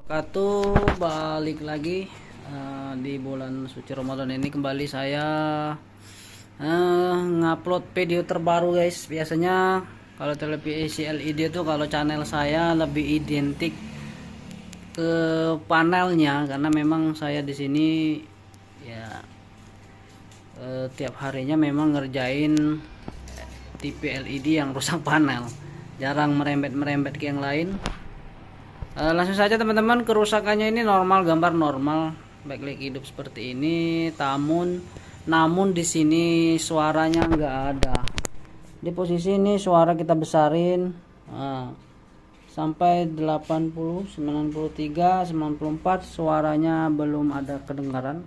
Wabarakatuh, balik lagi di bulan suci Ramadan ini kembali saya ngupload video terbaru guys. Biasanya kalau televisi LED itu kalau channel saya lebih identik ke panelnya, karena memang saya di sini ya tiap harinya memang ngerjain TV LED yang rusak panel, jarang merembet ke yang lain. Langsung saja teman-teman, kerusakannya ini normal, gambar normal, backlight hidup seperti ini, namun di sini suaranya nggak ada. Di posisi ini suara kita besarin sampai 80, 93, 94, suaranya belum ada kedengaran.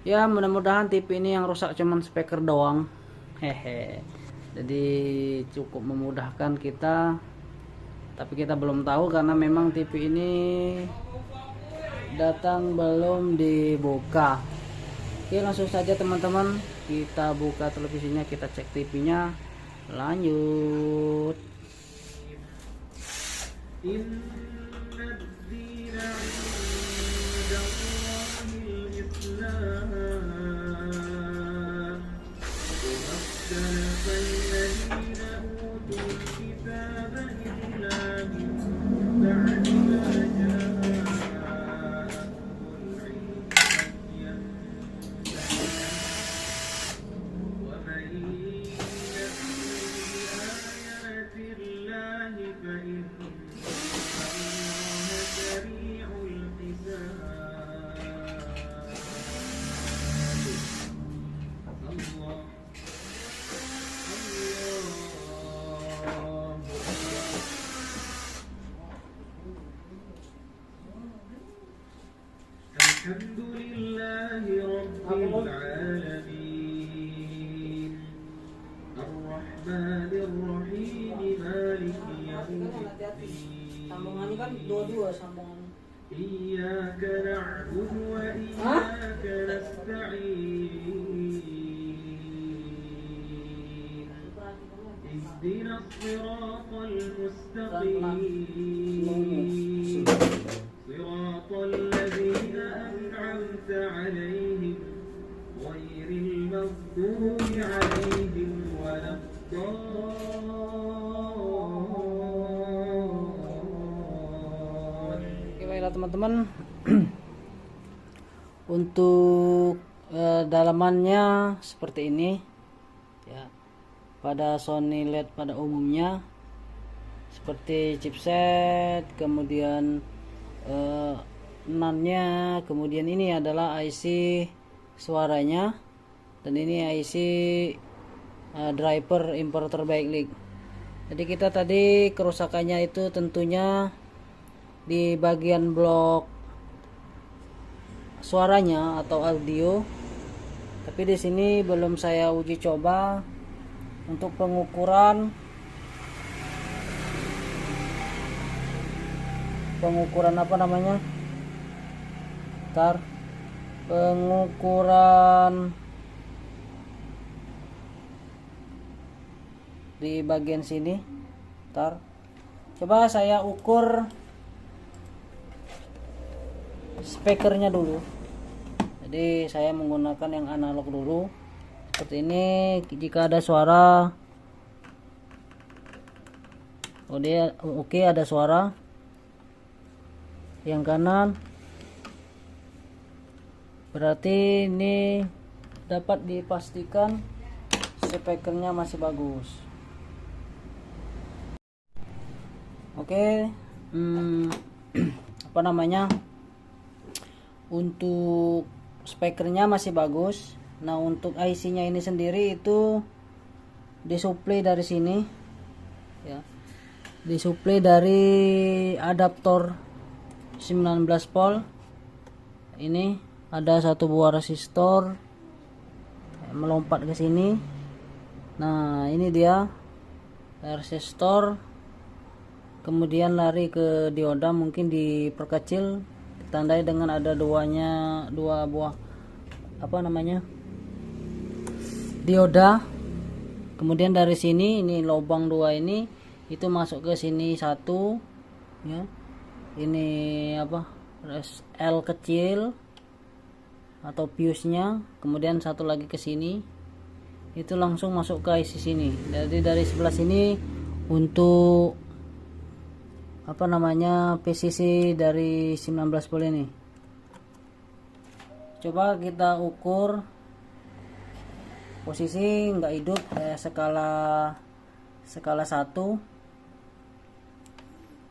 Ya mudah-mudahan TV ini yang rusak cuman speaker doang, hehe. Jadi cukup memudahkan kita. Tapi kita belum tahu karena memang TV ini datang belum dibuka. Oke, langsung saja teman-teman, kita buka televisinya, kita cek TV-nya, lanjut. Alhamdulillahi Rabbil Alamin Ar-Rahmanir Rahim Maliki Yawmiddin. Sambungannya kan dua-dua sambungan. Iyyaka na'budu wa iyyaka nasta'in. Ihdinas siratal mustaqim. Siratal ladzina an'amta 'alaihim ghairil maghdubi 'alaihim waladdallin. Oke, baiklah teman-teman. Untuk dalamannya seperti ini ya. Pada Sony LED pada umumnya seperti chipset, kemudian NAND-nya, kemudian ini adalah IC suaranya, dan ini IC driver inverter backlight. Jadi kita tadi kerusakannya itu tentunya di bagian blok suaranya atau audio, tapi di sini belum saya uji coba untuk pengukuran apa namanya, pengukuran di bagian sini. Coba saya ukur speakernya dulu. Jadi saya menggunakan yang analog dulu seperti ini. Jika ada suara, oke, ada suara. Yang kanan berarti ini dapat dipastikan speakernya masih bagus. Oke, apa namanya, untuk speakernya masih bagus. Nah, untuk IC nya ini sendiri itu disuplai dari sini ya, disuplai dari adaptor 19 volt. Ini ada satu buah resistor melompat ke sini. Nah, ini dia resistor, kemudian lari ke dioda, mungkin diperkecil, ditandai dengan ada dua buah apa namanya, dioda. Kemudian dari sini ini lubang 2 ini itu masuk ke sini 1 ya. Ini apa? L kecil atau fuse-nya. Kemudian satu lagi ke sini. Itu langsung masuk ke IC sini. Jadi dari sebelah sini untuk apa namanya PCC dari 19 volt ini. Coba kita ukur posisi nggak hidup skala 1.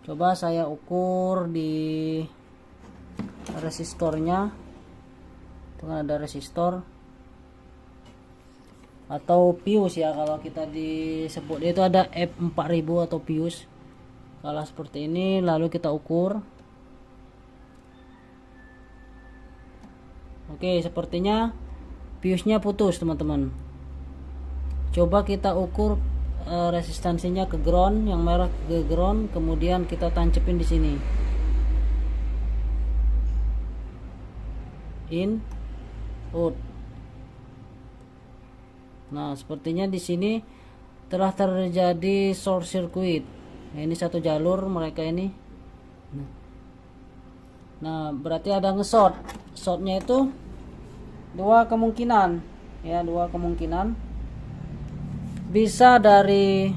Coba saya ukur di resistornya. Itu kan ada resistor atau fuse ya, kalau kita disebut itu ada F4000 atau fuse. Kalau seperti ini lalu kita ukur. Oke, sepertinya fuse-nya putus teman-teman. Coba kita ukur resistansinya ke ground, yang merah ke ground, kemudian kita tancepin di sini. In, out. Nah, sepertinya di sini telah terjadi short circuit. Nah, ini satu jalur mereka ini. Nah, berarti ada nge-short. Shortnya itu dua kemungkinan ya, bisa dari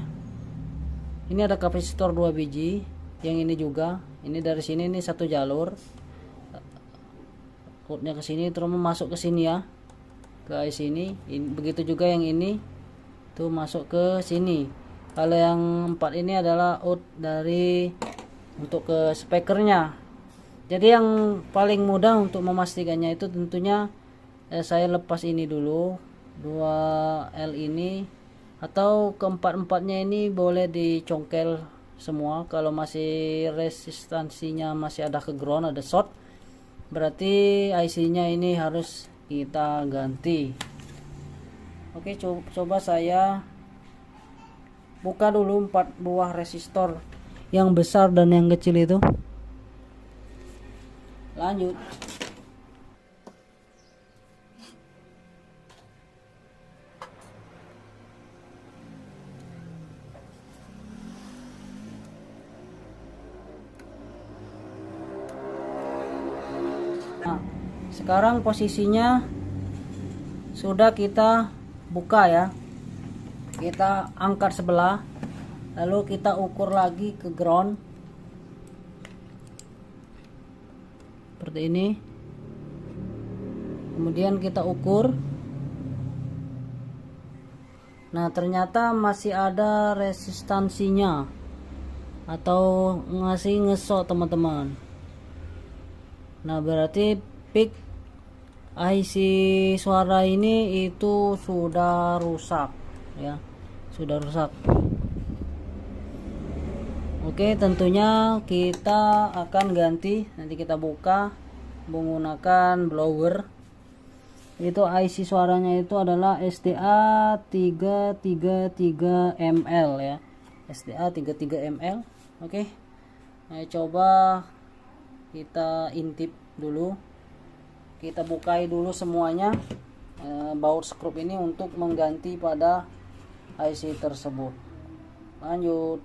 ini ada kapasitor 2 biji, yang ini juga, ini dari sini ini satu jalur, outnya ke sini terus masuk ke sini ya, ke IC ini. Begitu juga yang ini tuh masuk ke sini. Kalau yang 4 ini adalah out dari untuk ke speakernya. Jadi yang paling mudah untuk memastikannya itu tentunya saya lepas ini dulu 2L ini, atau keempat-empatnya ini boleh dicongkel semua. Kalau masih resistansinya masih ada ke ground, ada short, berarti IC nya ini harus kita ganti. Oke, coba saya buka dulu 4 buah resistor yang besar dan yang kecil itu. Lanjut. Nah, sekarang posisinya sudah kita buka ya. Kita angkat sebelah, lalu kita ukur lagi ke ground seperti ini. Kemudian kita ukur. Nah, ternyata masih ada resistansinya atau ngasih ngesot teman-teman. Nah, berarti peak IC suara ini itu sudah rusak ya, sudah rusak. Oke, tentunya kita akan ganti. Nanti kita buka menggunakan blower. Itu IC suaranya itu adalah SDA 333ML ya, SDA 33ML. Oke, nah, coba kita intip dulu, kita bukai dulu semuanya baut skrup ini untuk mengganti pada IC tersebut. Lanjut.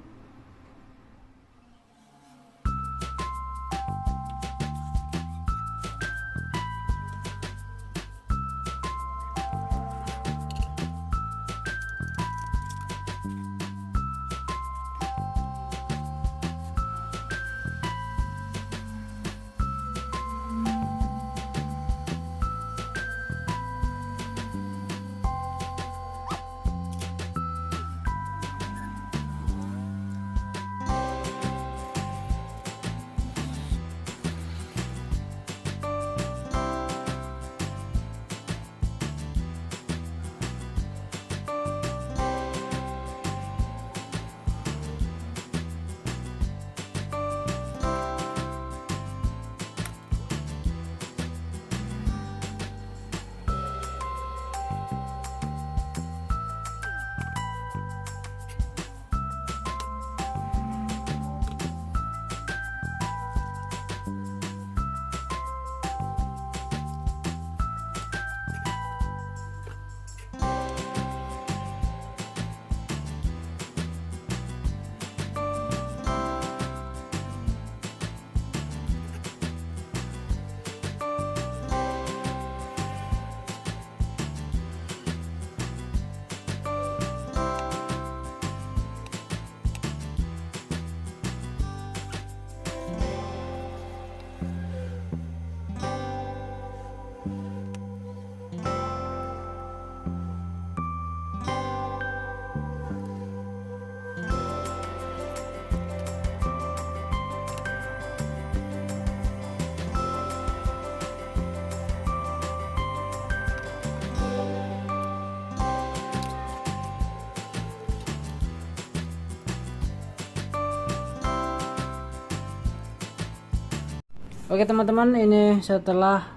Oke teman-teman, ini setelah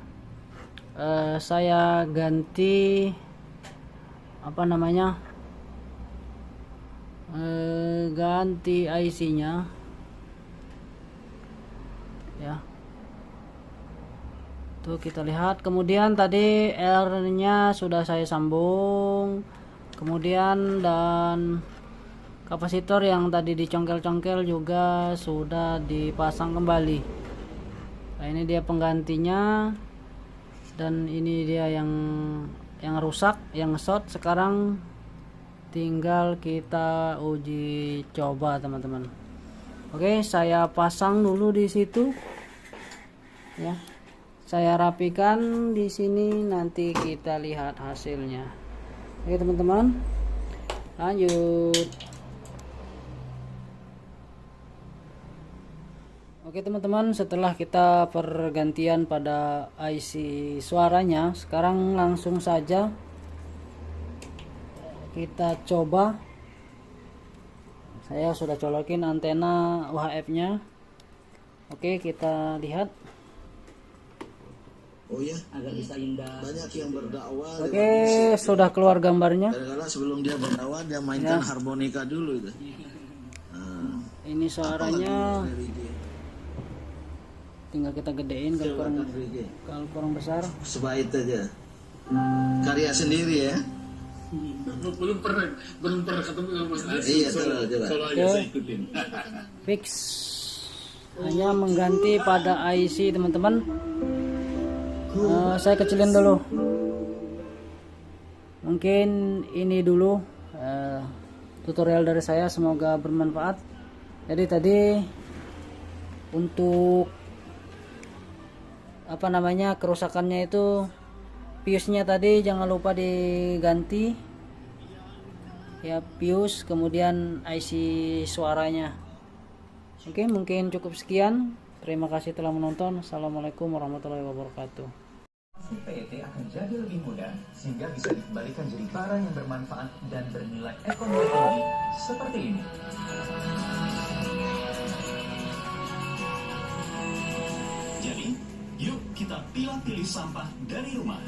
saya ganti ganti IC-nya ya. Tuh kita lihat, kemudian tadi R-nya sudah saya sambung, kemudian dan kapasitor yang tadi dicongkel-congkel juga sudah dipasang kembali. Nah, ini dia penggantinya, dan ini dia yang rusak, yang short. Sekarang tinggal kita uji coba teman-teman. Oke, saya pasang dulu di situ ya. Saya rapikan di sini, nanti kita lihat hasilnya. Oke teman-teman, lanjut. Oke teman-teman, setelah kita pergantian pada IC suaranya, sekarang langsung saja kita coba. Saya sudah colokin antena UHF nya. Oke, kita lihat. Oh ya, agar bisa indah. Banyak yang berdakwah. Oke, sudah keluar gambarnya. Kadang-kadang sebelum dia berdakwah dia mainkan harmonika dulu itu. Ini suaranya. Tinggal kita gedein kalau kurang besar. Sebaik aja. Karya sendiri ya. belum pernah ketemu sama Mas Aziz. Iya, coba. Solo aja saya ikutin. Fix. Hanya mengganti pada IC teman-teman. Saya kecilin dulu. Mungkin ini dulu tutorial dari saya, semoga bermanfaat. Jadi tadi untuk kerusakannya itu fuse-nya tadi jangan lupa diganti ya, fuse, kemudian IC suaranya. Oke, mungkin cukup sekian. Terima kasih telah menonton. Assalamualaikum warahmatullahi wabarakatuh. PET akan jadi lebih mudah sehingga bisa dikembalikan jadi barang yang bermanfaat dan bernilai ekonomi tinggi seperti ini. Jadi, yuk kita pilih sampah dari rumah.